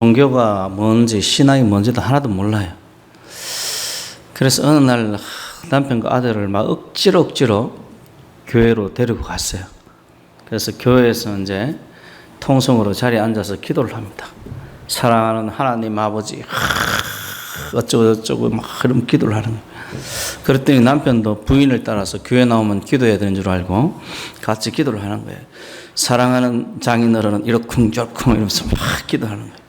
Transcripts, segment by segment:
종교가 뭔지 신앙이 뭔지도 하나도 몰라요. 그래서 어느 날 남편과 아들을 막 억지로 교회로 데리고 갔어요. 그래서 교회에서 이제 통성으로 자리에 앉아서 기도를 합니다. 사랑하는 하나님 아버지, 어쩌고 막 이런 기도를 하는 거예요. 그랬더니 남편도 부인을 따라서 교회 나오면 기도해야 되는 줄 알고 같이 기도를 하는 거예요. 사랑하는 장인어른은 이러쿵저러쿵 이러면서 막 기도하는 거예요.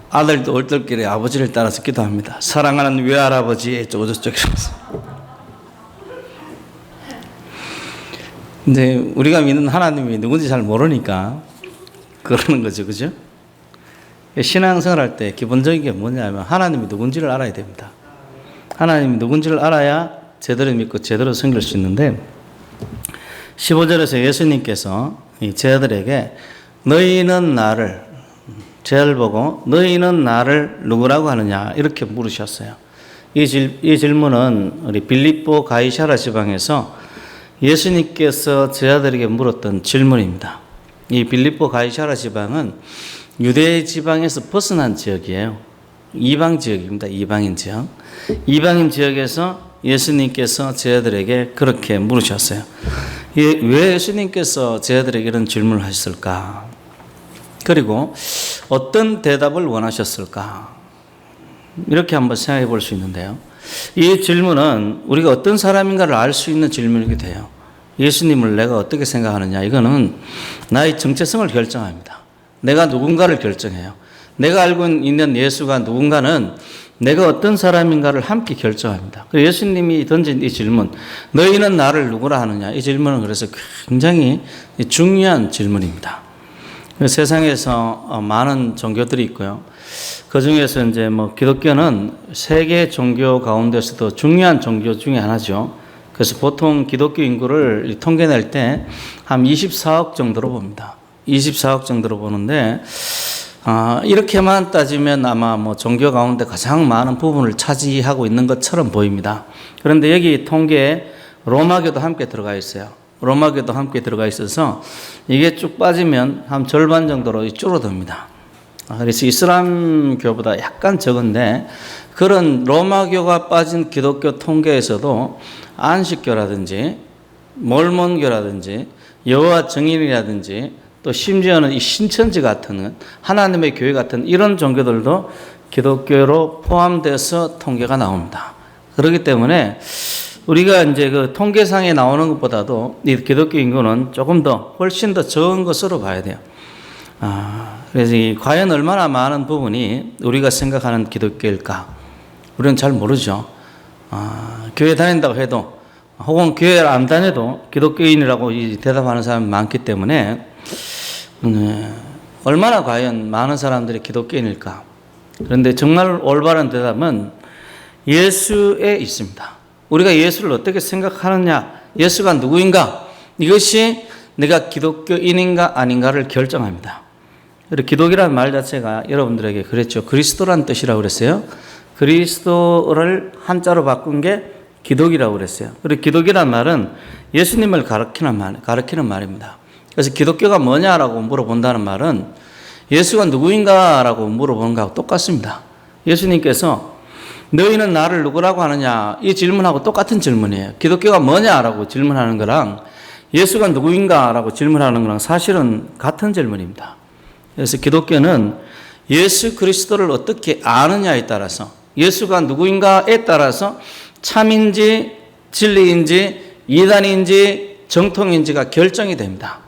아들도 얼떨결에 아버지를 따라서 기도합니다. 사랑하는 외할아버지 어쩌고저쩌고 이러면서. 근데 우리가 믿는 하나님이 누군지 잘 모르니까 그러는 거죠. 그죠? 신앙생활 할 때 기본적인 게 뭐냐면 하나님이 누군지를 알아야 됩니다. 하나님이 누군지를 알아야 제대로 믿고 제대로 섬길 수 있는데 15절에서 예수님께서 이 제자들에게 너희는 나를 죄를 보고 너희는 나를 누구라고 하느냐 이렇게 물으셨어요. 이 질문은 우리 빌립보 가이사랴 지방에서 예수님께서 제자들에게 물었던 질문입니다. 이 빌립보 가이사랴 지방은 유대 지방에서 벗어난 지역이에요. 이방 지역입니다. 이방인 지역. 이방인 지역에서 예수님께서 제자들에게 그렇게 물으셨어요. 왜 예수님께서 제자들에게 이런 질문을 하셨을까? 그리고 어떤 대답을 원하셨을까? 이렇게 한번 생각해 볼 수 있는데요. 이 질문은 우리가 어떤 사람인가를 알 수 있는 질문이기도 해요. 예수님을 내가 어떻게 생각하느냐? 이거는 나의 정체성을 결정합니다. 내가 누군가를 결정해요. 내가 알고 있는 예수가 누군가는 내가 어떤 사람인가를 함께 결정합니다. 예수님이 던진 이 질문, 너희는 나를 누구라 하느냐? 이 질문은 그래서 굉장히 중요한 질문입니다. 세상에서 많은 종교들이 있고요. 그 중에서 이제 기독교는 세계 종교 가운데서도 중요한 종교 중에 하나죠. 그래서 보통 기독교 인구를 통계낼 때 한 24억 정도로 봅니다. 24억 정도로 보는데, 이렇게만 따지면 아마 종교 가운데 가장 많은 부분을 차지하고 있는 것처럼 보입니다. 그런데 여기 통계에 로마교도 함께 들어가 있어요. 로마교도 함께 들어가 있어서 이게 쭉 빠지면 한 절반 정도로 줄어듭니다. 그래서 이슬람교보다 약간 적은데 그런 로마교가 빠진 기독교 통계에서도 안식교라든지 몰몬교라든지 여호와 증인이라든지 또 심지어는 이 신천지 같은 하나님의 교회 같은 이런 종교들도 기독교로 포함돼서 통계가 나옵니다. 그렇기 때문에 우리가 이제 그 통계상에 나오는 것보다도 이 기독교 인구는 조금 더 훨씬 더 적은 것으로 봐야 돼요. 그래서 과연 얼마나 많은 부분이 우리가 생각하는 기독교일까? 우리는 잘 모르죠. 교회 다닌다고 해도 혹은 교회를 안 다녀도 기독교인이라고 대답하는 사람이 많기 때문에 얼마나 과연 많은 사람들이 기독교인일까? 그런데 정말 올바른 대답은 예수에 있습니다. 우리가 예수를 어떻게 생각하느냐, 예수가 누구인가, 이것이 내가 기독교인인가 아닌가를 결정합니다. 그리고 기독이라는 말 자체가 여러분들에게 그랬죠. 그리스도라는 뜻이라고 그랬어요. 그리스도를 한자로 바꾼 게 기독이라고 그랬어요. 그리고 기독이라는 말은 예수님을 가리키는 말입니다. 그래서 기독교가 뭐냐라고 물어본다는 말은 예수가 누구인가라고 물어보는 것하고 똑같습니다. 예수님께서 너희는 나를 누구라고 하느냐 이 질문하고 똑같은 질문이에요. 기독교가 뭐냐라고 질문하는 거랑 예수가 누구인가라고 질문하는 거랑 사실은 같은 질문입니다. 그래서 기독교는 예수 그리스도를 어떻게 아느냐에 따라서 예수가 누구인가에 따라서 참인지 진리인지 이단인지 정통인지가 결정이 됩니다.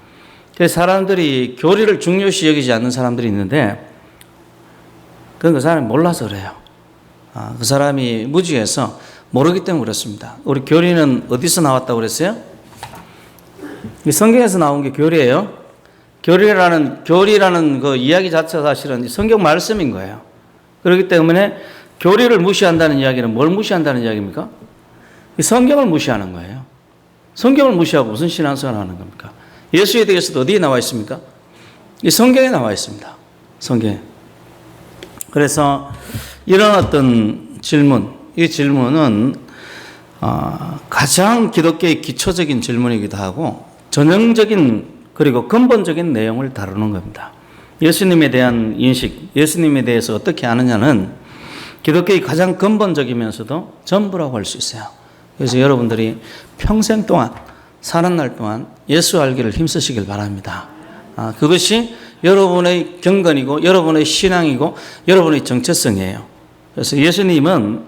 그래서 사람들이 교리를 중요시 여기지 않는 사람들이 있는데 그건 그 사람이 몰라서 그래요. 그 사람이 무지해서 모르기 때문에 그렇습니다. 우리 교리는 어디서 나왔다고 그랬어요? 성경에서 나온 게 교리예요. 교리라는 그 이야기 자체가 사실은 성경 말씀인 거예요. 그렇기 때문에 교리를 무시한다는 이야기는 뭘 무시한다는 이야기입니까? 성경을 무시하는 거예요. 성경을 무시하고 무슨 신앙생활을 하는 겁니까? 예수에 대해서도 어디에 나와 있습니까? 이 성경에 나와 있습니다. 성경에. 그래서 이런 어떤 질문, 이 질문은 가장 기독교의 기초적인 질문이기도 하고 전형적인 그리고 근본적인 내용을 다루는 겁니다. 예수님에 대한 인식, 예수님에 대해서 어떻게 아느냐는 기독교의 가장 근본적이면서도 전부라고 할 수 있어요. 그래서 여러분들이 평생 동안, 사는 날 동안 예수 알기를 힘쓰시길 바랍니다. 그것이 여러분의 경건이고 여러분의 신앙이고 여러분의 정체성이에요. 그래서 예수님은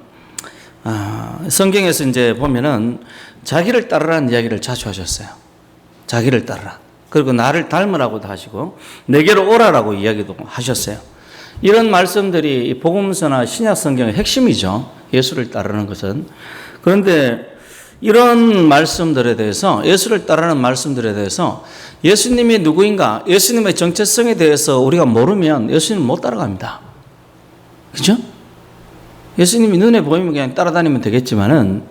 성경에서 이제 보면은 자기를 따르라는 이야기를 자주 하셨어요. 자기를 따르라. 그리고 나를 닮으라고도 하시고 내게로 오라라고 이야기도 하셨어요. 이런 말씀들이 복음서나 신약 성경의 핵심이죠. 예수를 따르는 것은. 그런데 이런 말씀들에 대해서, 예수를 따르는 말씀들에 대해서 예수님이 누구인가, 예수님의 정체성에 대해서 우리가 모르면 예수님 못 따라갑니다. 그죠? 예수님이 눈에 보이면 그냥 따라다니면 되겠지만은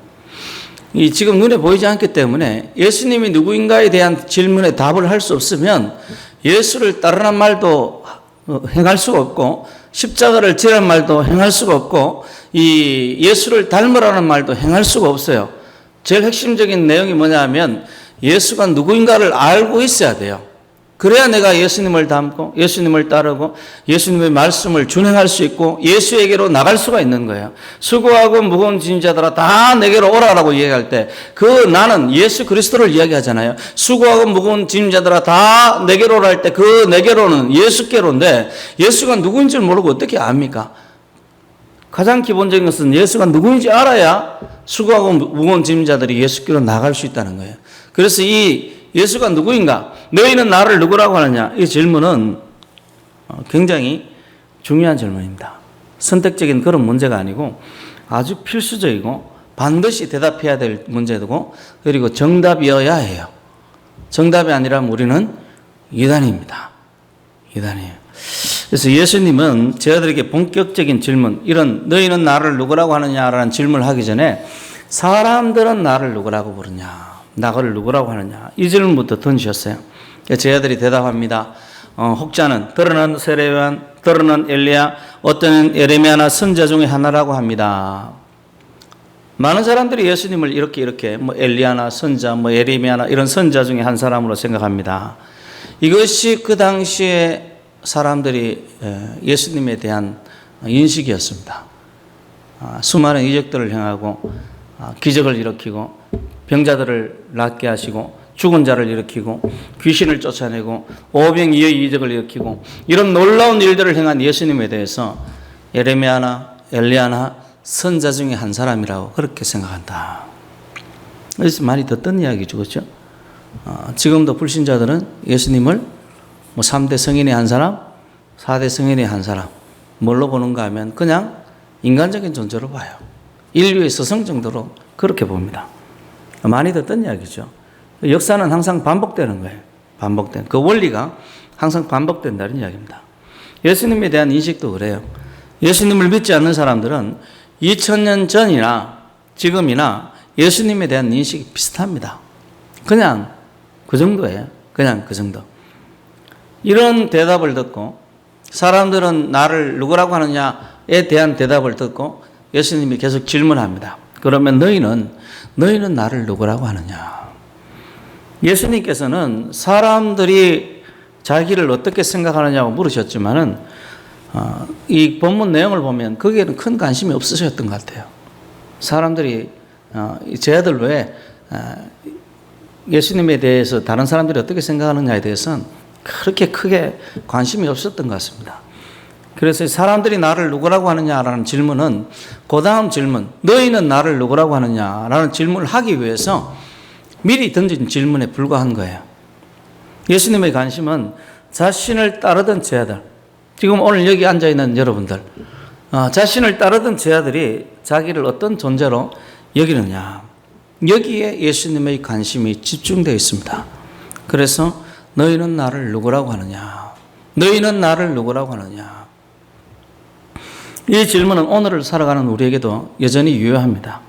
지금 눈에 보이지 않기 때문에 예수님이 누구인가에 대한 질문에 답을 할 수 없으면 예수를 따르는 말도 행할 수가 없고 십자가를 지라는 말도 행할 수가 없고 이 예수를 닮으라는 말도 행할 수가 없어요. 제일 핵심적인 내용이 뭐냐면 예수가 누구인가를 알고 있어야 돼요. 그래야 내가 예수님을 닮고 예수님을 따르고 예수님의 말씀을 준행할 수 있고 예수에게로 나갈 수가 있는 거예요. 수고하고 무거운 짐 자들아 다 내게로 오라라고 이야기할 때 그 나는 예수 그리스도를 이야기하잖아요. 수고하고 무거운 짐 자들아 다 내게로 오라 할 때 그 내게로는 예수께로인데 예수가 누구인지 모르고 어떻게 압니까? 가장 기본적인 것은 예수가 누구인지 알아야 수고하고 무거운 짐 자들이 예수께로 나갈 수 있다는 거예요. 그래서 이 예수가 누구인가? 너희는 나를 누구라고 하느냐? 이 질문은 굉장히 중요한 질문입니다. 선택적인 그런 문제가 아니고 아주 필수적이고 반드시 대답해야 될 문제고 그리고 정답이어야 해요. 정답이 아니라면 우리는 이단입니다. 이단이에요. 그래서 예수님은 저희들에게 본격적인 질문, 이런 너희는 나를 누구라고 하느냐라는 질문을 하기 전에 사람들은 나를 누구라고 부르냐? 나를 누구라고 하느냐? 이 질문부터 던지셨어요. 저희들이 대답합니다. 혹자는 들어는 세례요한, 들어는 엘리야, 어떤 예레미야나 선자 중에 하나라고 합니다. 많은 사람들이 예수님을 이렇게 뭐 엘리야나 선자, 뭐 예레미야나 이런 선자 중에 한 사람으로 생각합니다. 이것이 그 당시에 사람들이 예수님에 대한 인식이었습니다. 수많은 이적들을 행하고 기적을 일으키고 병자들을 낫게 하시고 죽은 자를 일으키고 귀신을 쫓아내고 오병이어의 이적을 일으키고 이런 놀라운 일들을 행한 예수님에 대해서 예레미야나 엘리야나 선자 중에 한 사람이라고 그렇게 생각한다. 그래서 많이 듣던 이야기죠. 그렇죠? 지금도 불신자들은 예수님을 뭐 3대 성인의 한 사람, 4대 성인의 한 사람 뭘로 보는가 하면 그냥 인간적인 존재로 봐요. 인류의 스승 정도로 그렇게 봅니다. 많이 듣던 이야기죠. 역사는 항상 반복되는 거예요. 반복된 그 원리가 항상 반복된다는 이야기입니다. 예수님에 대한 인식도 그래요. 예수님을 믿지 않는 사람들은 2000년 전이나 지금이나 예수님에 대한 인식이 비슷합니다. 그냥 그 정도예요. 그냥 그 정도. 이런 대답을 듣고 사람들은 나를 누구라고 하느냐에 대한 대답을 듣고 예수님이 계속 질문합니다. 그러면 너희는 나를 누구라고 하느냐? 예수님께서는 사람들이 자기를 어떻게 생각하느냐고 물으셨지만은 이 본문 내용을 보면 거기에는 큰 관심이 없으셨던 것 같아요. 사람들이 쟤들 왜 예수님에 대해서 다른 사람들이 어떻게 생각하느냐에 대해서는 그렇게 크게 관심이 없었던 것 같습니다. 그래서 사람들이 나를 누구라고 하느냐라는 질문은 그 다음 질문, 너희는 나를 누구라고 하느냐라는 질문을 하기 위해서 미리 던진 질문에 불과한 거예요. 예수님의 관심은 자신을 따르던 제자들, 지금 오늘 여기 앉아있는 여러분들, 자신을 따르던 제자들이 자기를 어떤 존재로 여기느냐, 여기에 예수님의 관심이 집중되어 있습니다. 그래서 너희는 나를 누구라고 하느냐, 너희는 나를 누구라고 하느냐. 이 질문은 오늘을 살아가는 우리에게도 여전히 유효합니다.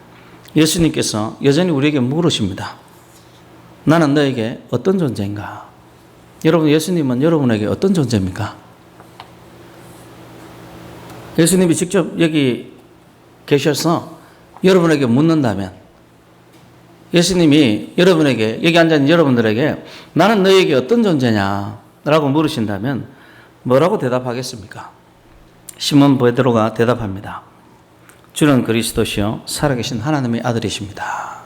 예수님께서 여전히 우리에게 물으십니다. 나는 너에게 어떤 존재인가? 여러분, 예수님은 여러분에게 어떤 존재입니까? 예수님이 직접 여기 계셔서 여러분에게 묻는다면, 예수님이 여러분에게, 여기 앉아있는 여러분들에게 나는 너에게 어떤 존재냐? 라고 물으신다면 뭐라고 대답하겠습니까? 시몬 베드로가 대답합니다. 주는 그리스도시요 살아계신 하나님의 아들이십니다.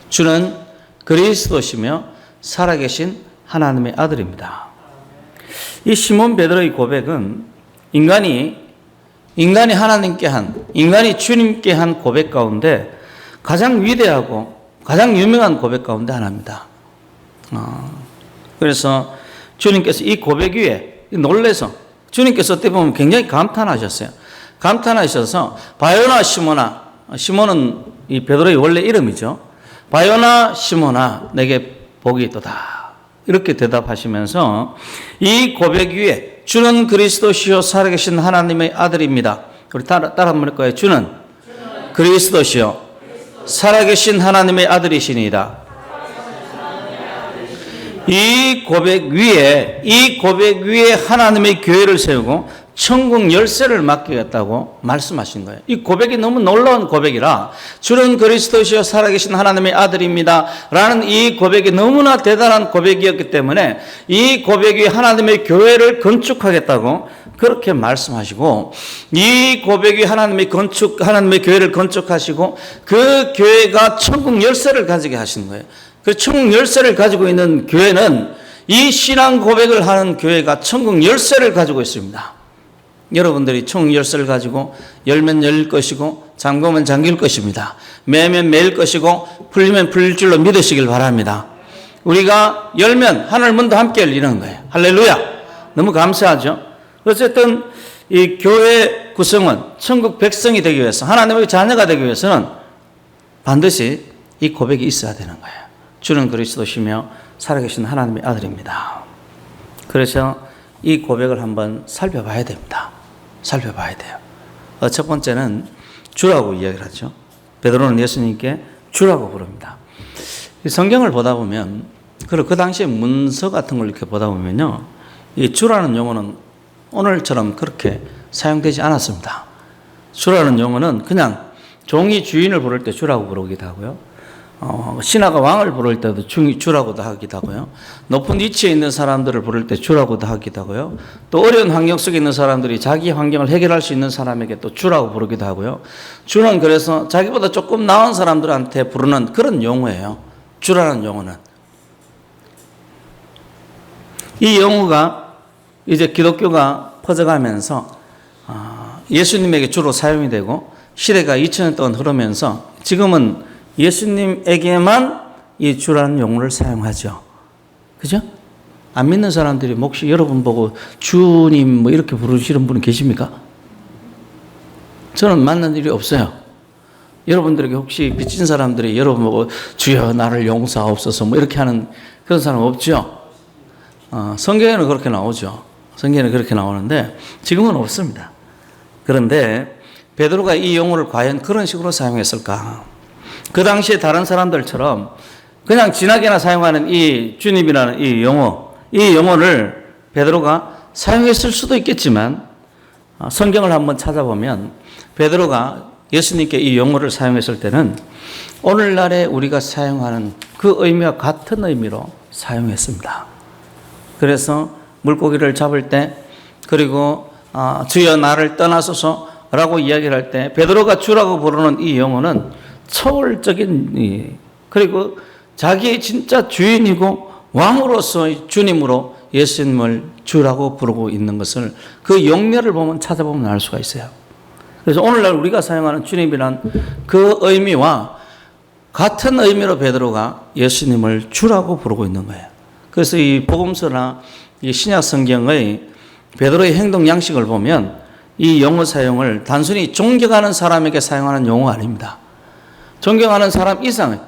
주는 그리스도시며 살아계신 하나님의 아들입니다. 이 시몬 베드로의 고백은 인간이 하나님께 인간이 주님께 한 고백 가운데 가장 위대하고 가장 유명한 고백 가운데 하나입니다. 그래서 주님께서 이 고백 위에 놀래서 주님께서 어떻게 보면 굉장히 감탄하셨어요. 감탄하셔서 바요나 시몬아, 시몬은 이 베드로의 원래 이름이죠. 바요나 시몬아 내게 복이 있도다. 이렇게 대답하시면서 이 고백 위에 주는 그리스도시요 살아계신 하나님의 아들입니다. 우리 따라 한번 할까요? 주는 그리스도시요 살아계신 하나님의 아들이시니이다. 이 고백 위에 하나님의 교회를 세우고 천국 열쇠를 맡기겠다고 말씀하신 거예요. 이 고백이 너무 놀라운 고백이라 주는 그리스도시요 살아계신 하나님의 아들입니다 라는 이 고백이 너무나 대단한 고백이었기 때문에 이 고백 위에 하나님의 교회를 건축하겠다고 그렇게 말씀하시고 이 고백 위에 하나님의 교회를 건축하시고 그 교회가 천국 열쇠를 가지게 하시는 거예요. 그 천국 열쇠를 가지고 있는 교회는 이 신앙 고백을 하는 교회가 천국 열쇠를 가지고 있습니다. 여러분들이 천국 열쇠를 가지고 열면 열릴 것이고 잠그면 잠길 것입니다. 매면 매일 것이고 풀리면 풀릴 줄로 믿으시길 바랍니다. 우리가 열면 하늘 문도 함께 열리는 거예요. 할렐루야. 너무 감사하죠. 어쨌든 이 교회 구성은 천국 백성이 되기 위해서 하나님의 자녀가 되기 위해서는 반드시 이 고백이 있어야 되는 거예요. 주는 그리스도시며 살아계신 하나님의 아들입니다. 그래서 이 고백을 한번 살펴봐야 됩니다. 살펴봐야 돼요. 첫 번째는 주라고 이야기를 하죠. 베드로는 예수님께 주라고 부릅니다. 성경을 보다 보면 그 당시에 문서 같은 걸 이렇게 보다 보면요, 이 주라는 용어는 오늘처럼 그렇게 사용되지 않았습니다. 주라는 용어는 그냥 종이 주인을 부를 때 주라고 부르기도 하고요. 신하가 왕을 부를 때도 주라고도 하기도 하고요. 높은 위치에 있는 사람들을 부를 때 주라고도 하기도 하고요. 또 어려운 환경 속에 있는 사람들이 자기 환경을 해결할 수 있는 사람에게 또 주라고 부르기도 하고요. 주는 그래서 자기보다 조금 나은 사람들한테 부르는 그런 용어예요. 주라는 용어는. 이 용어가 이제 기독교가 퍼져가면서 예수님에게 주로 사용이 되고 시대가 2000년 동안 흐르면서 지금은 예수님에게만 이 주라는 용어를 사용하죠. 그죠? 안 믿는 사람들이 혹시 여러분 보고 주님 뭐 이렇게 부르시는 분은 계십니까? 저는 만난 일이 없어요. 여러분들에게 혹시 빚진 사람들이 여러분 보고 주여 나를 용서하옵소서 뭐 이렇게 하는 그런 사람 없죠? 성경에는 그렇게 나오죠. 성경에는 그렇게 나오는데 지금은 없습니다. 그런데 베드로가 이 용어를 과연 그런 식으로 사용했을까? 그 당시에 다른 사람들처럼 그냥 지나게나 사용하는 이 주님이라는 이 용어를 베드로가 사용했을 수도 있겠지만 성경을 한번 찾아보면 베드로가 예수님께 이 용어를 사용했을 때는 오늘날에 우리가 사용하는 그 의미와 같은 의미로 사용했습니다. 그래서 물고기를 잡을 때 그리고 주여 나를 떠나소서라고 이야기를 할 때 베드로가 주라고 부르는 이 용어는 초월적인 그리고 자기의 진짜 주인이고 왕으로서의 주님으로 예수님을 주라고 부르고 있는 것을 그 용례를 보면 찾아보면 알 수가 있어요. 그래서 오늘날 우리가 사용하는 주님이란 그 의미와 같은 의미로 베드로가 예수님을 주라고 부르고 있는 거예요. 그래서 이 복음서나 이 신약 성경의 베드로의 행동 양식을 보면 이 용어 사용을 단순히 존경하는 사람에게 사용하는 용어가 아닙니다. 존경하는 사람 이상의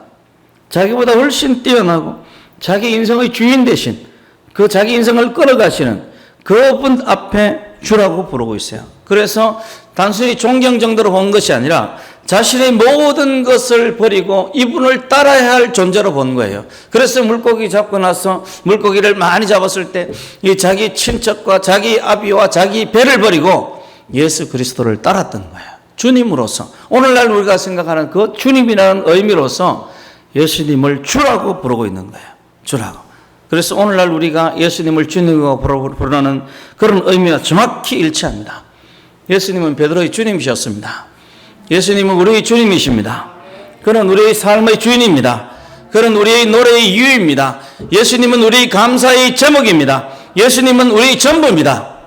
자기보다 훨씬 뛰어나고 자기 인생의 주인 대신 그 자기 인생을 끌어가시는 그분 앞에 주라고 부르고 있어요. 그래서 단순히 존경 정도로 본 것이 아니라 자신의 모든 것을 버리고 이분을 따라야 할 존재로 본 거예요. 그래서 물고기 잡고 나서 물고기를 많이 잡았을 때 이 자기 친척과 자기 아비와 자기 배를 버리고 예수 그리스도를 따랐던 거예요. 주님으로서 오늘날 우리가 생각하는 그 주님이라는 의미로서 예수님을 주라고 부르고 있는 거예요. 주라고. 그래서 오늘날 우리가 예수님을 주님이라고 부르는 그런 의미와 정확히 일치합니다. 예수님은 베드로의 주님이셨습니다. 예수님은 우리의 주님이십니다. 그는 우리의 삶의 주인입니다. 그는 우리의 노래의 이유입니다. 예수님은 우리의 감사의 제목입니다. 예수님은 우리의 전부입니다.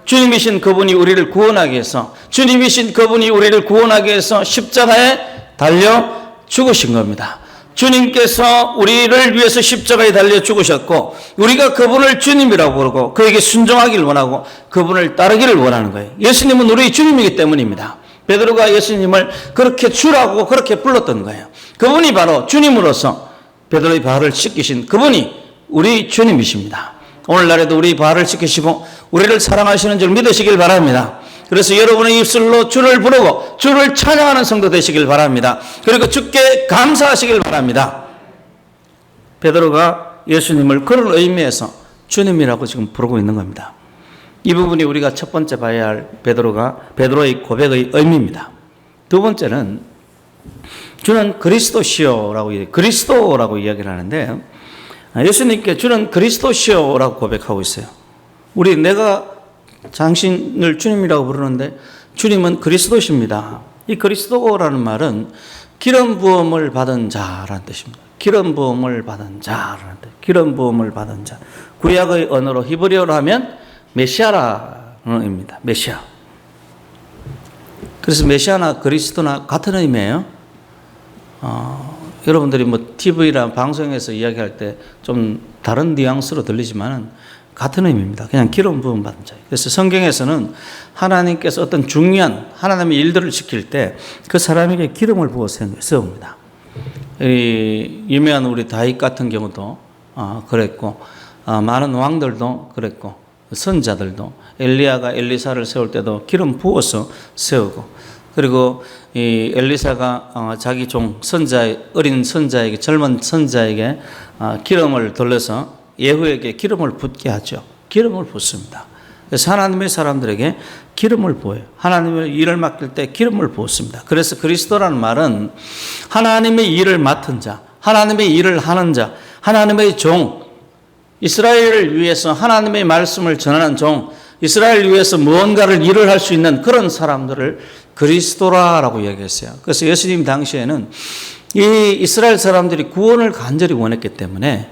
주님이신 그분이 우리를 구원하기 위해서, 주님이신 그분이 우리를 구원하기 위해서 십자가에 달려 죽으신 겁니다. 주님께서 우리를 위해서 십자가에 달려 죽으셨고, 우리가 그분을 주님이라고 부르고 그에게 순종하기를 원하고 그분을 따르기를 원하는 거예요. 예수님은 우리의 주님이기 때문입니다. 베드로가 예수님을 그렇게 주라고 그렇게 불렀던 거예요. 그분이 바로 주님으로서 베드로의 발을 씻기신 그분이 우리 주님이십니다. 오늘날에도 우리 발을 씻기시고 우리를 사랑하시는 줄 믿으시길 바랍니다. 그래서 여러분의 입술로 주를 부르고 주를 찬양하는 성도 되시길 바랍니다. 그리고 주께 감사하시길 바랍니다. 베드로가 예수님을 그런 의미에서 주님이라고 지금 부르고 있는 겁니다. 이 부분이 우리가 첫 번째 봐야 할 베드로의 고백의 의미입니다. 두 번째는 주는 그리스도시요라고 이야기를 하는데, 예수님께 주는 그리스도시요라고 고백하고 있어요. 내가 당신을 주님이라고 부르는데 주님은 그리스도십니다. 이 그리스도라는 말은 기름 부음을 받은 자라는 뜻입니다. 기름 부음을 받은 자라는 뜻. 기름 부음을 받은 자. 구약의 언어로 히브리어로 하면 메시아라는 의미입니다. 메시아. 그래서 메시아나 그리스도나 같은 의미예요. 여러분들이 TV나 방송에서 이야기할 때 좀 다른 뉘앙스로 들리지만 같은 의미입니다. 그냥 기름 부음 받은 자. 그래서 성경에서는 하나님께서 어떤 중요한 하나님의 일들을 지킬 때 그 사람에게 기름을 부어 세웁니다. 유명한 우리 다윗 같은 경우도 그랬고, 많은 왕들도 그랬고, 선자들도 엘리야가 엘리사를 세울 때도 기름 부어서 세우고, 그리고 이 엘리사가 자기 종 어린 선자에게, 젊은 선자에게 기름을 돌려서 예후에게 기름을 붓게 하죠. 기름을 붓습니다. 그래서 하나님의 사람들에게 기름을 부어요. 하나님의 일을 맡길 때 기름을 부었습니다. 그래서 그리스도라는 말은 하나님의 일을 맡은 자, 하나님의 일을 하는 자, 하나님의 종, 이스라엘을 위해서 하나님의 말씀을 전하는 종, 이스라엘을 위해서 무언가를 일을 할 수 있는 그런 사람들을 그리스도라라고 이야기했어요. 그래서 예수님 당시에는 이 이스라엘 사람들이 구원을 간절히 원했기 때문에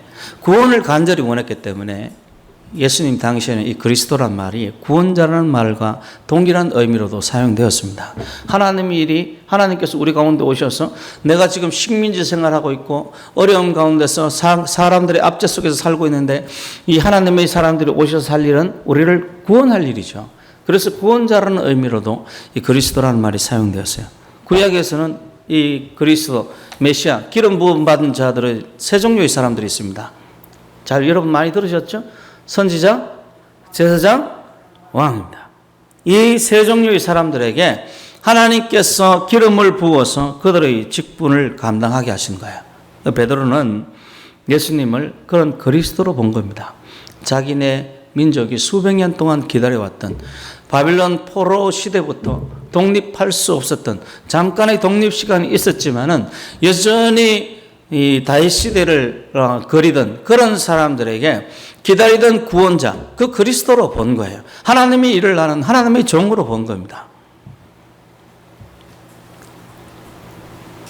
예수님 당시에는 이 그리스도란 말이 구원자라는 말과 동일한 의미로도 사용되었습니다. 하나님께서 우리 가운데 오셔서 내가 지금 식민지 생활하고 있고 어려움 가운데서 사람들의 압제 속에서 살고 있는데 이 하나님의 사람들이 오셔서 살 일은 우리를 구원할 일이죠. 그래서 구원자라는 의미로도 이 그리스도라는 말이 사용되었어요. 구약에서는 이 그리스도, 메시아, 기름 부음 받은 자들의 세 종류의 사람들이 있습니다. 잘 여러분 많이 들으셨죠? 선지자, 제사장, 왕입니다. 이 세 종류의 사람들에게 하나님께서 기름을 부어서 그들의 직분을 감당하게 하신 거예요. 베드로는 예수님을 그런 그리스도로 본 겁니다. 자기네 민족이 수백 년 동안 기다려왔던 바빌론 포로 시대부터 독립할 수 없었던 잠깐의 독립 시간이 있었지만은 여전히 이 다윗 시대를 그리던 그런 사람들에게 기다리던 구원자, 그 그리스도로 본 거예요. 하나님의 일을 하는 하나님의 종으로 본 겁니다.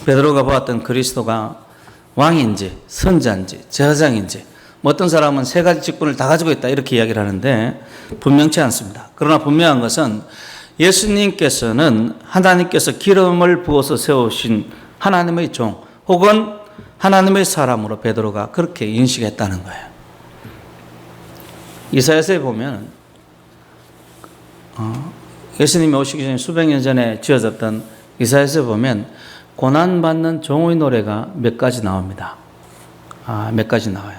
베드로가 보았던 그리스도가 왕인지 선자인지 제사장인지, 어떤 사람은 세 가지 직분을 다 가지고 있다 이렇게 이야기를 하는데 분명치 않습니다. 그러나 분명한 것은 예수님께서는 하나님께서 기름을 부어서 세우신 하나님의 종 혹은 하나님의 사람으로 베드로가 그렇게 인식했다는 거예요. 이사야서에 보면 예수님이 오시기 전에 수백 년 전에 지어졌던 이사야서에 보면 고난받는 종의 노래가 몇 가지 나옵니다. 몇 가지 나와요.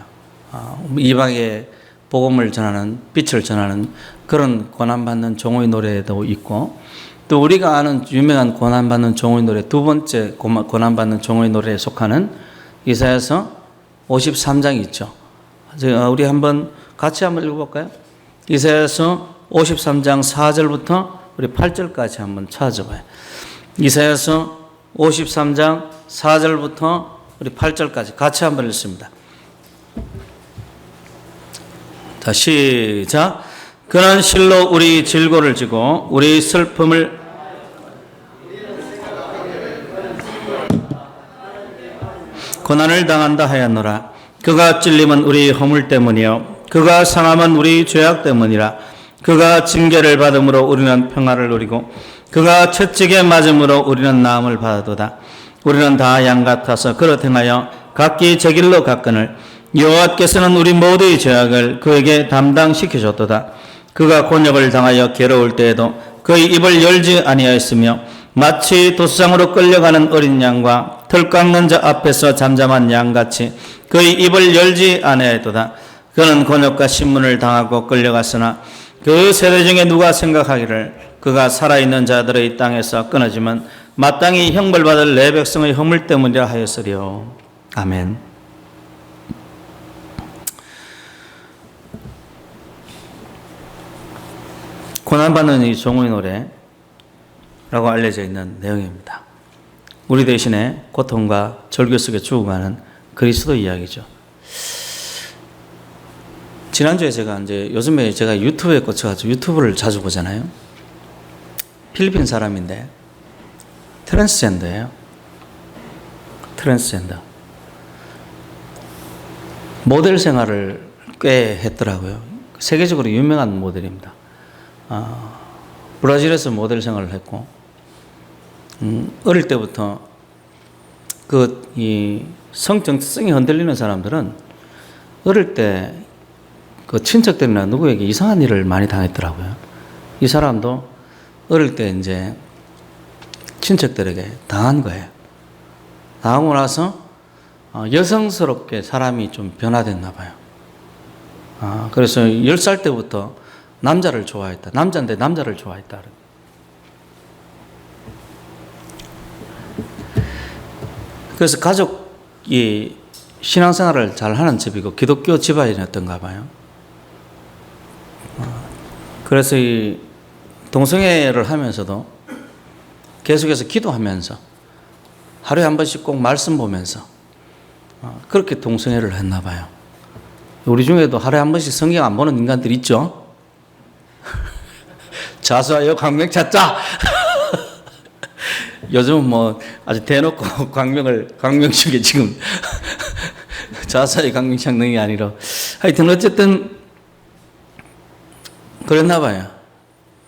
이방의 복음을 전하는, 빛을 전하는 그런 고난받는 종의 노래도 있고, 또 우리가 아는 유명한 고난받는 종의 노래, 두 번째 고난받는 종의 노래에 속하는 이사야서 53장이 있죠. 우리 같이 한번 읽어볼까요? 이사야서 53장 4절부터 우리 8절까지 한번 찾아봐요. 이사야서 53장 4절부터 우리 8절까지 같이 한번 읽습니다. 시작. 그는 실로 우리 질고를 지고 우리 슬픔을 고난을 당한다 하였노라. 그가 찔림은 우리 허물 때문이요 그가 상함은 우리 죄악 때문이라. 그가 징계를 받음으로 우리는 평화를 누리고 그가 채찍에 맞음으로 우리는 나음을 받아도다. 우리는 다 양 같아서 그릇 행하여 각기 제 길로 갔거늘 여호와께서는 우리 모두의 죄악을 그에게 담당시키셨도다. 그가 곤욕을 당하여 괴로울 때에도 그의 입을 열지 아니하였으며 마치 도수장으로 끌려가는 어린 양과 털 깎는 자 앞에서 잠잠한 양같이 그의 입을 열지 아니하였도다. 그는 곤욕과 신문을 당하고 끌려갔으나 그 세대 중에 누가 생각하기를 그가 살아있는 자들의 땅에서 끊어지면 마땅히 형벌받을 내 백성의 허물 때문이라 하였으리요. 아멘. 고난받는 이 종의 노래라고 알려져 있는 내용입니다. 우리 대신에 고통과 절규 속에 죽어가는 그리스도 이야기죠. 지난주에 요즘에 제가 유튜브에 꽂혀가지고 유튜브를 자주 보잖아요. 필리핀 사람인데 트랜스젠더예요. 트랜스젠더. 모델 생활을 꽤 했더라고요. 세계적으로 유명한 모델입니다. 브라질에서 모델 생활을 했고, 어릴 때부터 이 성정체성이 흔들리는 사람들은 어릴 때 그 친척들이나 누구에게 이상한 일을 많이 당했더라고요. 이 사람도 어릴 때 이제 친척들에게 당한 거예요. 당하고 나서 여성스럽게 사람이 좀 변화됐나 봐요. 그래서 10살 때부터 남자를 좋아했다. 남자인데 남자를 좋아했다. 그래서 가족이 신앙생활을 잘 하는 집이고 기독교 집안이었던가 봐요. 그래서 이 동성애를 하면서도 계속해서 기도하면서 하루에 한 번씩 꼭 말씀 보면서 그렇게 동성애를 했나 봐요. 우리 중에도 하루에 한 번씩 성경 안 보는 인간들 있죠? 자수하여 광명 찾자! 요즘은 뭐 아주 대놓고 광명 중에 지금 자수하여 광명 찾는 게 아니라 하여튼 어쨌든 그랬나 봐요.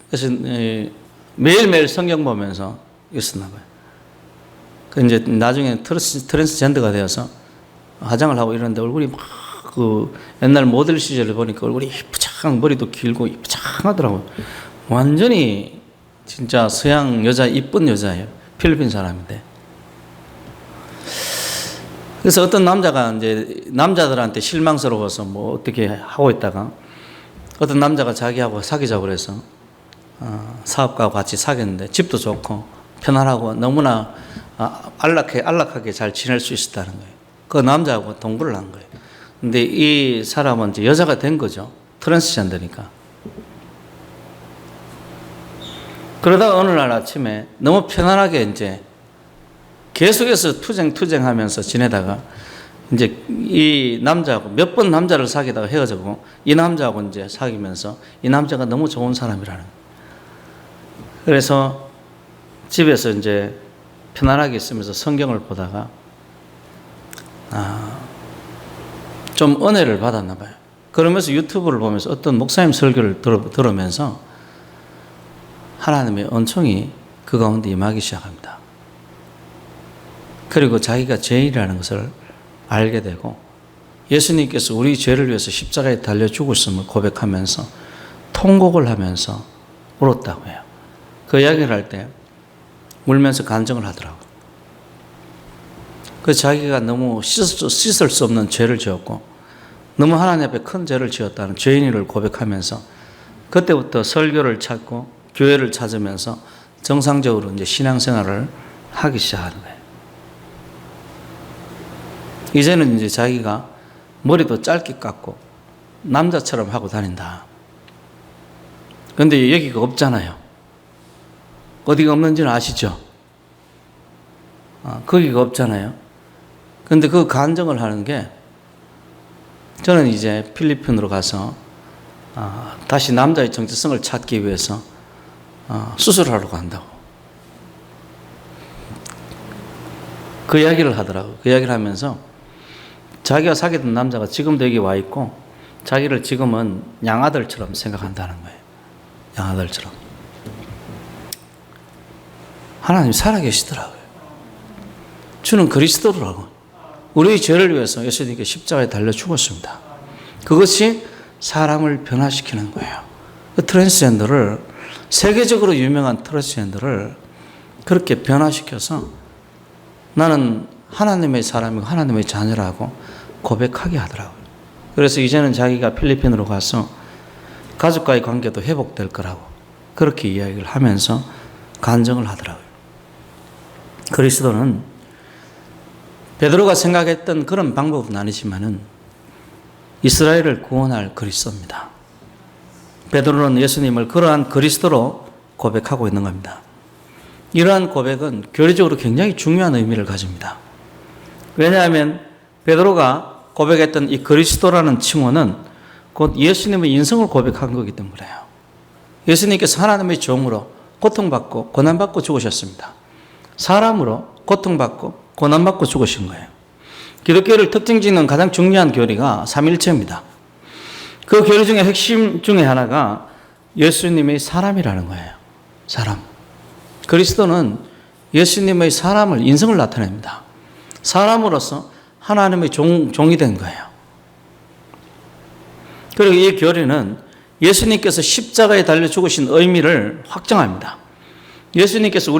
그래서 매일매일 성경 보면서 있었나 봐요. 그 이제 나중에 트랜스젠더가 되어서 화장을 하고 이러는데 얼굴이 막 옛날 모델 시절을 보니까 얼굴이 이쁘장 머리도 길고 이쁘장하더라고요. 완전히 진짜 서양 여자 이쁜 여자예요. 필리핀 사람인데. 그래서 어떤 남자가 이제 남자들한테 실망스러워서 뭐 어떻게 하고 있다가 어떤 남자가 자기하고 사귀자고 그래서 사업가와 같이 사귀었는데 집도 좋고 편안하고 너무나 안락하게 잘 지낼 수 있었다는 거예요. 그 남자하고 동거를 한 거예요. 근데 이 사람은 이제 여자가 된 거죠. 트랜스젠더니까. 그러다가 어느 날 아침에 너무 편안하게 이제 계속해서 투쟁하면서 지내다가 이제 이 남자하고 몇 번 남자를 사귀다가 헤어지고 이 남자하고 이제 사귀면서 이 남자가 너무 좋은 사람이라는 거예요. 그래서 집에서 이제 편안하게 있으면서 성경을 보다가 좀 은혜를 받았나 봐요. 그러면서 유튜브를 보면서 어떤 목사님 설교를 들으면서 하나님의 은총이 그 가운데 임하기 시작합니다. 그리고 자기가 죄인이라는 것을 알게 되고 예수님께서 우리 죄를 위해서 십자가에 달려 죽으심을 고백하면서 통곡을 하면서 울었다고 해요. 그 이야기를 할 때 울면서 간증을 하더라고요. 그 자기가 너무 씻을 수 없는 죄를 지었고 너무 하나님 앞에 큰 죄를 지었다는 죄인을 고백하면서 그때부터 설교를 찾고 교회를 찾으면서 정상적으로 이제 신앙생활을 하기 시작하는 거예요. 이제는 이제 자기가 머리도 짧게 깎고 남자처럼 하고 다닌다. 그런데 여기가 없잖아요. 어디가 없는지는 아시죠? 거기가 없잖아요. 그런데 그 간증을 하는 게 저는 이제 필리핀으로 가서 다시 남자의 정체성을 찾기 위해서 수술하러 간다고. 그 이야기를 하더라고요. 그 이야기를 하면서 자기가 사귀던 남자가 지금도 여기 와 있고 자기를 지금은 양아들처럼 생각한다는 거예요. 양아들처럼. 하나님이 살아계시더라고요. 주는 그리스도라고. 우리의 죄를 위해서 예수님께 십자가에 달려 죽었습니다. 그것이 사람을 변화시키는 거예요. 그 트랜스젠더를, 세계적으로 유명한 트랜스젠더를 그렇게 변화시켜서 나는 하나님의 사람이고 하나님의 자녀라고 고백하게 하더라고요. 그래서 이제는 자기가 필리핀으로 가서 가족과의 관계도 회복될 거라고 그렇게 이야기를 하면서 간증을 하더라고요. 그리스도는 베드로가 생각했던 그런 방법은 아니지만은 이스라엘을 구원할 그리스도입니다. 베드로는 예수님을 그러한 그리스도로 고백하고 있는 겁니다. 이러한 고백은 교리적으로 굉장히 중요한 의미를 가집니다. 왜냐하면 베드로가 고백했던 이 그리스도라는 칭호는 곧 예수님의 인성을 고백한 거기 때문에요. 예수님께서 하나님의 종으로 고통받고 고난받고 죽으셨습니다. 사람으로 고통받고 고난받고 죽으신 거예요. 기독교를 특징짓는 가장 중요한 교리가 삼일체입니다. 그 교리 중에 핵심 중에 하나가 예수님의 사람이라는 거예요. 사람. 그리스도는 예수님의 사람을, 인성을 나타냅니다. 사람으로서 하나님의 종이 된 거예요. 그리고 이 교리는 예수님께서 십자가에 달려 죽으신 의미를 확정합니다. 예수님께서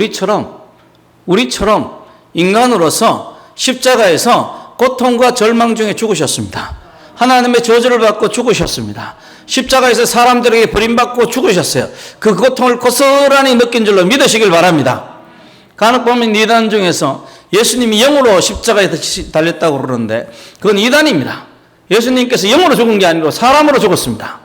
우리처럼 인간으로서 십자가에서 고통과 절망 중에 죽으셨습니다. 하나님의 저주를 받고 죽으셨습니다. 십자가에서 사람들에게 버림받고 죽으셨어요. 그 고통을 고스란히 느낀 줄로 믿으시길 바랍니다. 간혹 보면 이단 중에서 예수님이 영으로 십자가에 달렸다고 그러는데 그건 이단입니다. 예수님께서 영으로 죽은 게 아니고 사람으로 죽었습니다.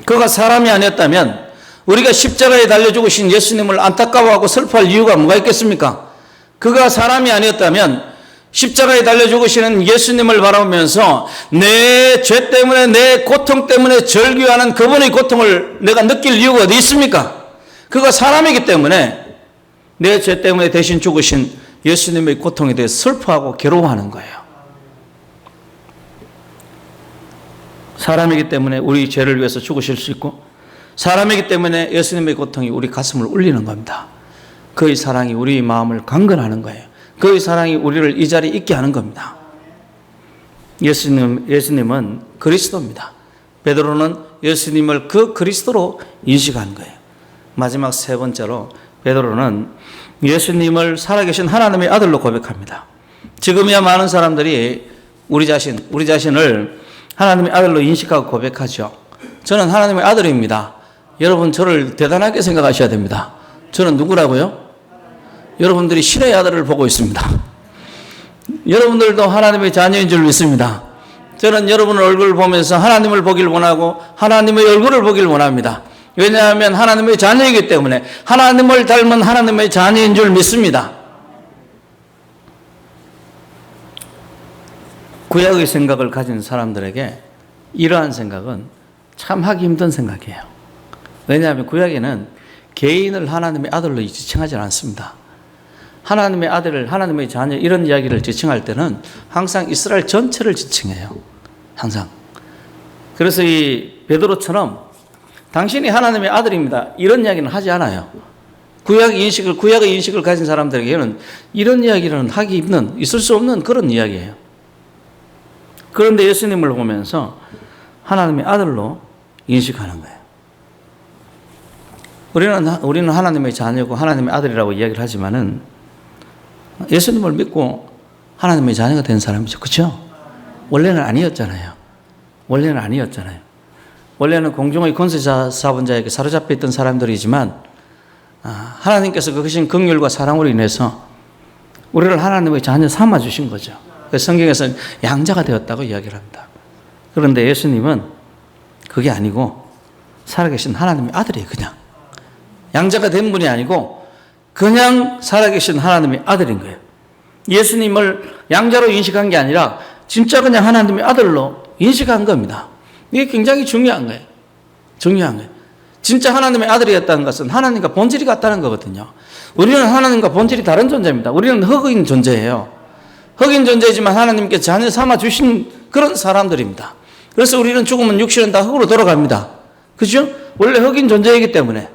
그가 사람이 아니었다면 우리가 십자가에 달려 죽으신 예수님을 안타까워하고 슬퍼할 이유가 뭐가 있겠습니까? 그가 사람이 아니었다면 십자가에 달려 죽으시는 예수님을 바라보면서 내 죄 때문에, 내 고통 때문에 절규하는 그분의 고통을 내가 느낄 이유가 어디 있습니까? 그가 사람이기 때문에 내 죄 때문에 대신 죽으신 예수님의 고통에 대해 슬퍼하고 괴로워하는 거예요. 사람이기 때문에 우리 죄를 위해서 죽으실 수 있고, 사람이기 때문에 예수님의 고통이 우리 가슴을 울리는 겁니다. 그의 사랑이 우리 마음을 강건하는 거예요. 그의 사랑이 우리를 이 자리에 있게 하는 겁니다. 예수님은 그리스도입니다. 베드로는 예수님을 그 그리스도로 인식한 거예요. 마지막 세 번째로 베드로는 예수님을 살아계신 하나님의 아들로 고백합니다. 지금이야 많은 사람들이 우리 자신을 하나님의 아들로 인식하고 고백하죠. 저는 하나님의 아들입니다. 여러분 저를 대단하게 생각하셔야 됩니다. 저는 누구라고요? 여러분들이 신의 아들을 보고 있습니다. 여러분들도 하나님의 자녀인 줄 믿습니다. 저는 여러분 얼굴을 보면서 하나님을 보길 원하고 하나님의 얼굴을 보길 원합니다. 왜냐하면 하나님의 자녀이기 때문에 하나님을 닮은 하나님의 자녀인 줄 믿습니다. 구약의 생각을 가진 사람들에게 이러한 생각은 참 하기 힘든 생각이에요. 왜냐하면 구약에는 개인을 하나님의 아들로 지칭하지 않습니다. 하나님의 아들을, 하나님의 자녀 이런 이야기를 지칭할 때는 항상 이스라엘 전체를 지칭해요. 항상. 그래서 이 베드로처럼 당신이 하나님의 아들입니다. 이런 이야기는 하지 않아요. 구약의 인식을 가진 사람들에게는 이런 이야기는 하기 힘든, 있을 수 없는 그런 이야기예요. 그런데 예수님을 보면서 하나님의 아들로 인식하는 거예요. 우리는 하나님의 자녀고 하나님의 아들이라고 이야기를 하지만은 예수님을 믿고 하나님의 자녀가 된 사람이죠. 그렇죠? 원래는 아니었잖아요. 원래는 공중의 권세자사분자에게 사로잡혀 있던 사람들이지만 하나님께서 그러신 긍휼과 사랑으로 인해서 우리를 하나님의 자녀 삼아 주신 거죠. 그래서 성경에서는 양자가 되었다고 이야기를 합니다. 그런데 예수님은 그게 아니고 살아계신 하나님의 아들이에요. 그냥 양자가 된 분이 아니고 그냥 살아계신 하나님의 아들인 거예요. 예수님을 양자로 인식한 게 아니라 진짜 그냥 하나님의 아들로 인식한 겁니다. 이게 굉장히 중요한 거예요. 중요한 거예요. 진짜 하나님의 아들이었다는 것은 하나님과 본질이 같다는 거거든요. 우리는 하나님과 본질이 다른 존재입니다. 우리는 흑인 존재예요. 흑인 존재이지만 하나님께 자녀 삼아 주신 그런 사람들입니다. 그래서 우리는 죽으면 육신은 다 흑으로 돌아갑니다. 그죠? 원래 흑인 존재이기 때문에.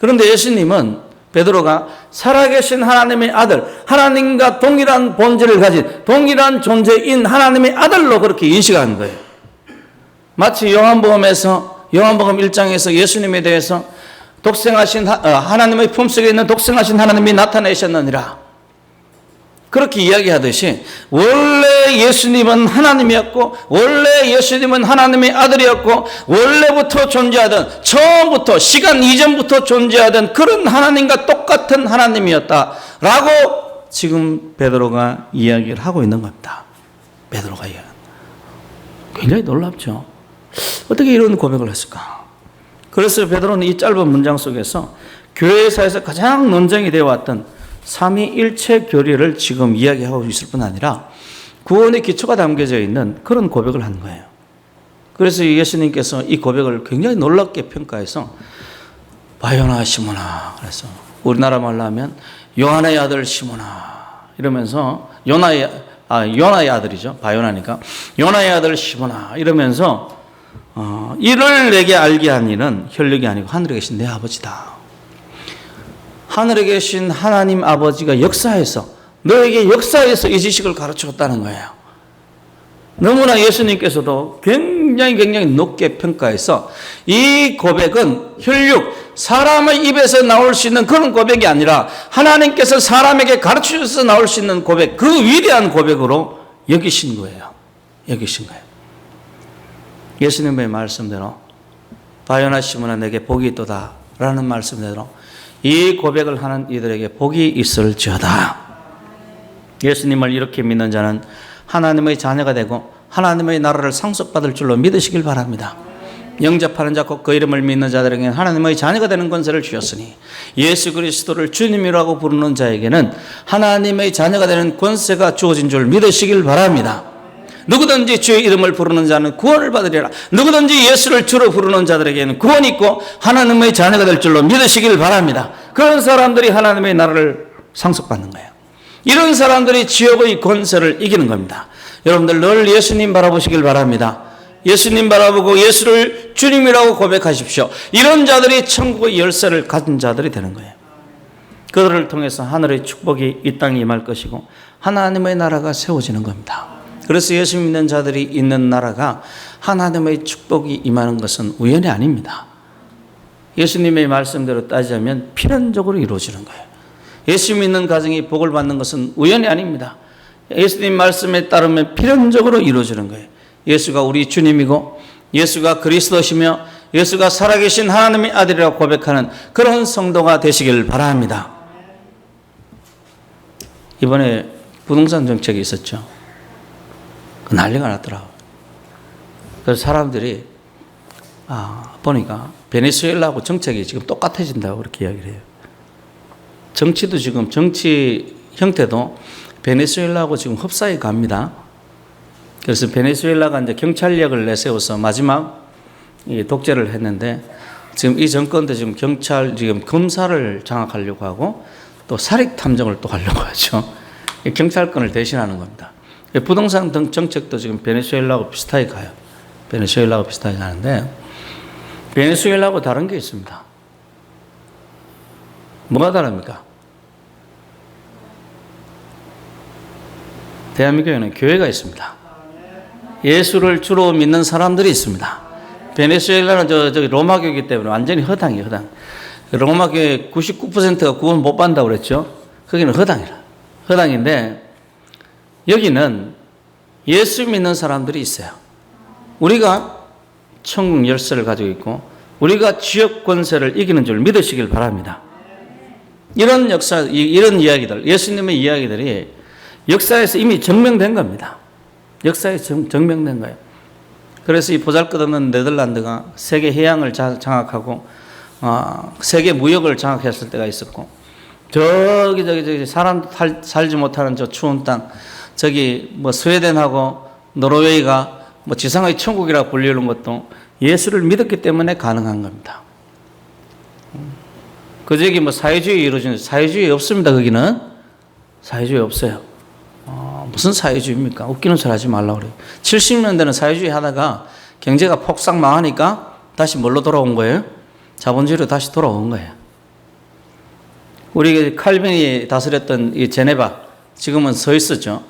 그런데 예수님은 베드로가 살아계신 하나님의 아들, 하나님과 동일한 본질을 가진 동일한 존재인 하나님의 아들로 그렇게 인식하는 거예요. 마치 요한복음 1장에서 예수님에 대해서 독생하신 하나님의 품속에 있는 독생하신 하나님이 나타내셨느니라 그렇게 이야기하듯이 원래 예수님은 하나님이었고 원래 예수님은 하나님의 아들이었고 원래부터 존재하던 처음부터 시간 이전부터 존재하던 그런 하나님과 똑같은 하나님이었다라고 지금 베드로가 이야기를 하고 있는 겁니다. 베드로가 이야기. 굉장히 놀랍죠. 어떻게 이런 고백을 했을까? 그래서 베드로는 이 짧은 문장 속에서 교회사에서 가장 논쟁이 되어 왔던 삼위일체 교리를 지금 이야기하고 있을 뿐 아니라 구원의 기초가 담겨져 있는 그런 고백을 한 거예요. 그래서 예수님께서 이 고백을 굉장히 놀랍게 평가해서 바요나 시모나 그래서 우리나라 말로 하면 요한의 아들 시모나 이러면서 요나의 아들이죠. 바요나니까 요나의 아들 시모나 이러면서 이를 내게 알게 한 이는 혈육이 아니고 하늘에 계신 내 아버지다. 하늘에 계신 하나님 아버지가 너에게 역사에서 이 지식을 가르쳤다는 거예요. 너무나 예수님께서도 굉장히 높게 평가해서 이 고백은 혈육, 사람의 입에서 나올 수 있는 그런 고백이 아니라 하나님께서 사람에게 가르치셔서 나올 수 있는 고백, 그 위대한 고백으로 여기신 거예요. 예수님의 말씀대로 바요나 시몬아 내게 복이 있도다 라는 말씀대로 이 고백을 하는 이들에게 복이 있을지어다. 예수님을 이렇게 믿는 자는 하나님의 자녀가 되고 하나님의 나라를 상속받을 줄로 믿으시길 바랍니다. 영접하는 자 곧 그 이름을 믿는 자들에게는 하나님의 자녀가 되는 권세를 주셨으니 예수 그리스도를 주님이라고 부르는 자에게는 하나님의 자녀가 되는 권세가 주어진 줄 믿으시길 바랍니다. 누구든지 주의 이름을 부르는 자는 구원을 받으리라. 누구든지 예수를 주로 부르는 자들에게는 구원이 있고 하나님의 자녀가 될 줄로 믿으시길 바랍니다. 그런 사람들이 하나님의 나라를 상속받는 거예요. 이런 사람들이 지옥의 권세를 이기는 겁니다. 여러분들 늘 예수님 바라보시길 바랍니다. 예수님 바라보고 예수를 주님이라고 고백하십시오. 이런 자들이 천국의 열쇠를 가진 자들이 되는 거예요. 그들을 통해서 하늘의 축복이 이 땅에 임할 것이고 하나님의 나라가 세워지는 겁니다. 그래서 예수 믿는 자들이 있는 나라가 하나님의 축복이 임하는 것은 우연이 아닙니다. 예수님의 말씀대로 따지자면 필연적으로 이루어지는 거예요. 예수 믿는 가정이 복을 받는 것은 우연이 아닙니다. 예수님 말씀에 따르면 필연적으로 이루어지는 거예요. 예수가 우리 주님이고 예수가 그리스도시며 예수가 살아계신 하나님의 아들이라고 고백하는 그런 성도가 되시길 바랍니다. 이번에 부동산 정책이 있었죠. 난리가 났더라고요. 그래서 사람들이 보니까 베네수엘라하고 정책이 지금 똑같아진다고 그렇게 이야기를 해요. 정치도 지금 정치 형태도 베네수엘라하고 지금 흡사해 갑니다. 그래서 베네수엘라가 이제 경찰력을 내세워서 마지막 독재를 했는데 지금 이 정권도 지금 지금 검사를 장악하려고 하고 또 사립 탐정을 또 하려고 하죠. 경찰권을 대신하는 겁니다. 부동산 등 정책도 지금 베네수엘라하고 비슷하게 가요. 베네수엘라하고 비슷하게 가는데 베네수엘라하고 다른 게 있습니다. 뭐가 다릅니까? 대한민국에는 교회가 있습니다. 예수를 주로 믿는 사람들이 있습니다. 베네수엘라는 저기 로마교이기 때문에 완전히 허당이에요, 허당. 로마교회 99%가 구원 못 받는다고 그랬죠? 거기는 허당인데 여기는 예수 믿는 사람들이 있어요. 우리가 천국 열쇠를 가지고 있고 우리가 지역 권세를 이기는 줄 믿으시길 바랍니다. 이런 역사, 이런 이야기들, 예수님의 이야기들이 역사에서 이미 증명된 겁니다. 역사에서 증명된 거예요. 그래서 이 보잘것없는 네덜란드가 세계 해양을 장악하고 세계 무역을 장악했을 때가 있었고 저기 사람 살지 못하는 저 추운 땅 저기 뭐 스웨덴하고 노르웨이가 뭐 지상의 천국이라 불리는 것도 예수를 믿었기 때문에 가능한 겁니다. 그 저기 뭐 사회주의 이루어지는 사회주의 없습니다. 거기는 사회주의 없어요. 무슨 사회주의입니까? 웃기는 소리 하지 말라고 그래요. 70년대는 사회주의 하다가 경제가 폭삭 망하니까 다시 뭘로 돌아온 거예요? 자본주의로 다시 돌아온 거예요. 우리 칼빈이 다스렸던 이 제네바, 지금은 스위스죠.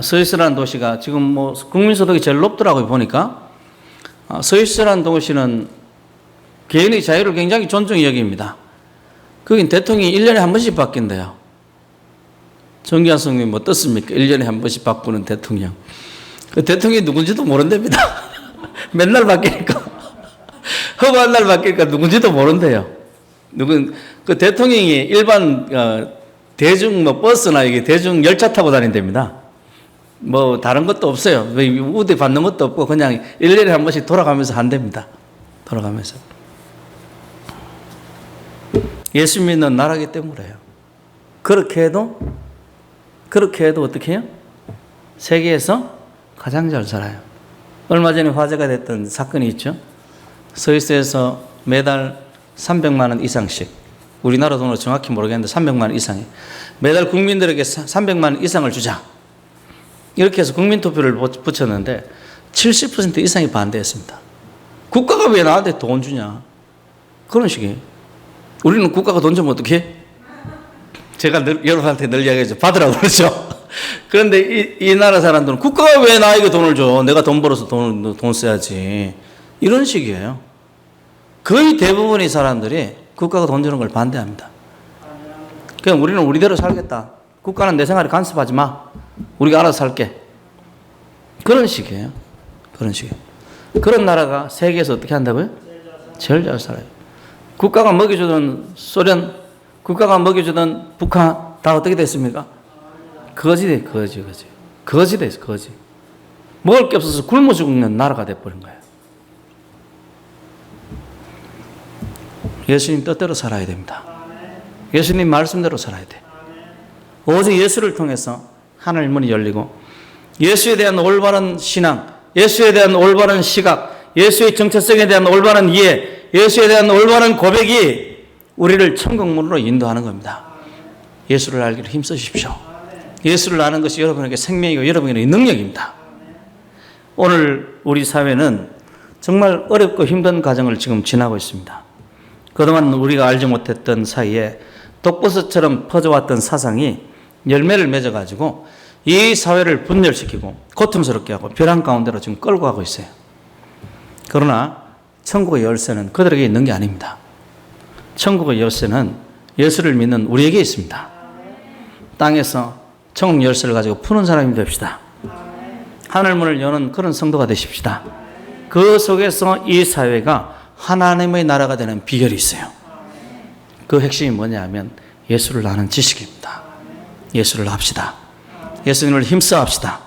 스위스라는 도시가 지금 뭐 국민소득이 제일 높더라고요, 보니까. 스위스라는 도시는 개인의 자유를 굉장히 존중히 여깁니다. 거긴 대통령이 1년에 한 번씩 바뀐대요. 정기환 성님 뭐 떴습니까? 1년에 한 번씩 바꾸는 대통령. 그 대통령이 누군지도 모른답니다. 맨날 바뀌니까. 허구한 날 바뀌니까 누군지도 모른대요. 그 대통령이 일반 대중 뭐 버스나 이게 대중 열차 타고 다닌답니다. 뭐 다른 것도 없어요. 우대 받는 것도 없고 그냥 1년에 한 번씩 돌아가면서 한답니다. 돌아가면서. 예수 믿는 나라기 때문에요. 그렇게 해도 어떻게 해요? 세계에서 가장 잘 살아요. 얼마 전에 화제가 됐던 사건이 있죠. 스위스에서 매달 300만 원 이상씩, 우리나라 돈으로 정확히 모르겠는데 300만 원 이상이 매달 국민들에게 300만 원 이상을 주자. 이렇게 해서 국민투표를 붙였는데 70% 이상이 반대했습니다. 국가가 왜 나한테 돈 주냐. 그런 식이에요. 우리는 국가가 돈 주면 어떻게? 제가 여러분한테 늘 이야기하죠. 받으라고 그러죠. 그런데 이 나라 사람들은 국가가 왜 나에게 돈을 줘? 내가 돈 벌어서 돈 써야지. 이런 식이에요. 거의 대부분의 사람들이 국가가 돈 주는 걸 반대합니다. 그냥 우리는 우리대로 살겠다. 국가는 내 생활에 간섭하지 마. 우리가 알아서 살게. 그런 식이에요. 그런 식이에요. 그런 나라가 세계에서 어떻게 한다고요? 제일 잘 살아요. 국가가 먹여주던 소련, 국가가 먹여주던 북한 다 어떻게 됐습니까? 거지 됐어, 거지. 먹을 게 없어서 굶어 죽는 나라가 돼버린 거예요. 예수님 뜻대로 살아야 됩니다. 예수님 말씀대로 살아야 돼. 오직 예수를 통해서 하늘 문이 열리고 예수에 대한 올바른 신앙, 예수에 대한 올바른 시각, 예수의 정체성에 대한 올바른 이해, 예수에 대한 올바른 고백이 우리를 천국문으로 인도하는 겁니다. 예수를 알기로 힘쓰십시오. 예수를 아는 것이 여러분에게 생명이고 여러분에게 능력입니다. 오늘 우리 사회는 정말 어렵고 힘든 과정을 지금 지나고 있습니다. 그동안 우리가 알지 못했던 사이에 독버섯처럼 퍼져왔던 사상이 열매를 맺어가지고 이 사회를 분열시키고 고통스럽게 하고 벼랑 가운데로 지금 끌고 가고 있어요. 그러나 천국의 열쇠는 그들에게 있는 게 아닙니다. 천국의 열쇠는 예수를 믿는 우리에게 있습니다. 땅에서 천국 열쇠를 가지고 푸는 사람이 됩시다. 하늘문을 여는 그런 성도가 되십시다. 그 속에서 이 사회가 하나님의 나라가 되는 비결이 있어요. 그 핵심이 뭐냐 하면 예수를 아는 지식입니다. 예수를 합시다. 예수님을 힘써 합시다.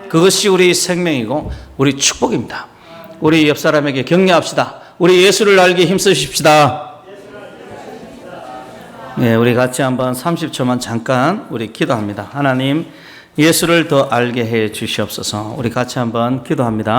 그것이 우리 생명이고 우리 축복입니다. 우리 옆 사람에게 격려합시다. 우리 예수를 알게 힘쓰십시다. 네, 우리 같이 한번 30초만 잠깐 우리 기도합니다. 하나님, 예수를 더 알게 해 주시옵소서. 우리 같이 한번 기도합니다.